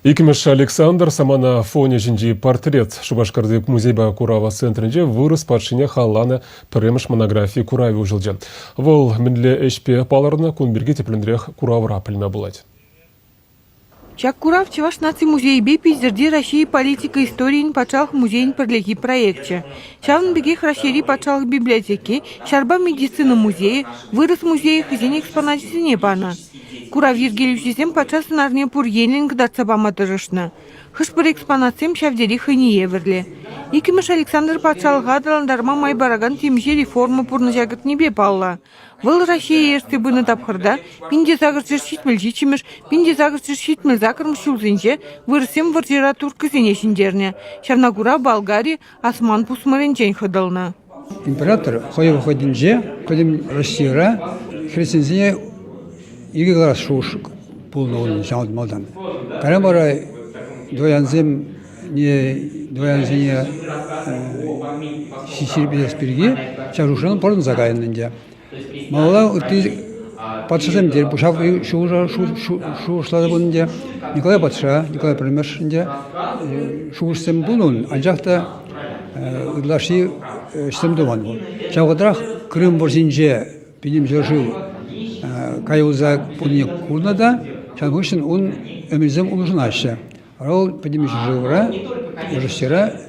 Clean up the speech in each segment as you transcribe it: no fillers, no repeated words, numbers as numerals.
Икимеш Александр самана фоне жинди портрет Шубашкарды музейба Курава центрінде вырыс патшыне халланы піреміш монографии Курави ұжылды. Вол мінлі әшпе паларына күнберге теплендірек Куравра пілме болады. Чак Курав Чуваш наци музей Пиздерди России политика истории пачалх музей подлеги проекте. Чавн бегих расшири пачалх библиотеки, шарба медицина музея, вырос музей хозяин экспонации небана. Курав Ергелюсизем пачасы нарне пур енлинг датсабама тырышны. Хышпыр экспонациям шавдери хыни еверли. Икимеш Александр пачалға даландарма май бараган темже реформа пурны жагыт небе палла. Выл Россия ерсті бұны тапқырда, пинде загырчыр шитміл жичіміш, пинде загырчыр шитміл закырмыш шулзінже, вырысем варжира туркызене шиндерне. Шарнагура Болгария асман пусмаренчен хыдылны. Император хойы ходинже, кодим Россия, христианзине игра шушек полный жауд малдан. Карамара двоянзем не двоянзене сисирбес перги, чарушан порн загайнынде. Мала ты патшасем дер бушав шушлады бунде. Николай патша, Николай премьершинде шушсем бунун анжакта ыдлаши штемдуман бул. Чавгадрах Крым борзинже пиним жожил кайуза пуни курнада, чангушин он эмизем улужнаше. Арол пиним жожила, жожсера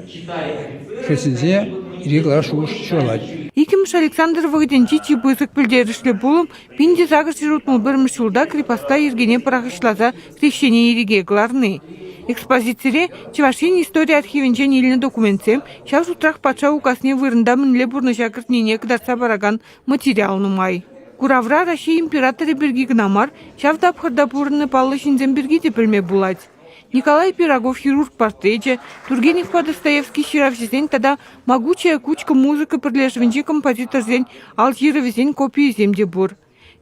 христианзе ирегла шушлать. Икимеш Александр Вагденчи чипысык пілдерішлі болым, пинде загыршы рутмыл бірміш жылда крепоста ергене парахышлаза крещение ереге гларны. Экспозицире Чувашин история архивенчен еліне документсем, шав сутрах патша укасне вырында мінле бұрны шакыртнене кыдарса бараган материалны май. Куравра Россия императоры біргі гнамар, шав дапхырда бұрны палы шинзен біргі тепілме булать. Николай Пирогов хирург портрете, Тургенев Достоевский Щеравзень тогда могучая кучка музыка подлежвенчи композитор зень Алжировезень копии земде бур.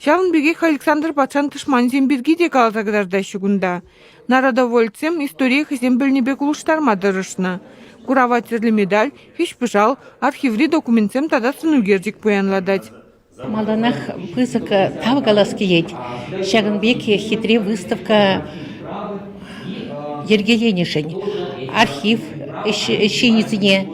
Шавн бегех Александр Патшан тышман земберги де калазагдарда щугунда. Народовольцем история хызем бельнебек улуштарма дырышна. Куравательный медаль, хищ пыжал, архиври документсем тогда сынугердик пуянладать. Малданах пысок тавгаласки еть. Шагынбеке хитре выставка Ергеленишень, архив щеницыне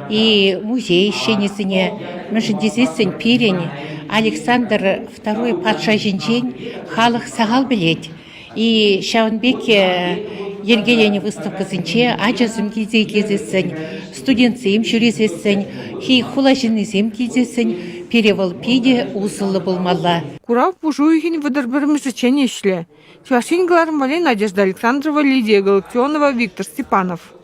и музей щеницыне, междезисень пирень, Александр II патша жинчень, халық сағал білет. И Шаванбеке Ергелене выставка зинче, аджазым кезесень, студентсем жүресесень, хи хулажынызем кезесень, перевал пиде узылы болмалла. Курав пужуихин выдырбырмышычен ешле. Чувашин Глармалей Надежда Александрова, Лидия Галактионова, Виктор Степанов.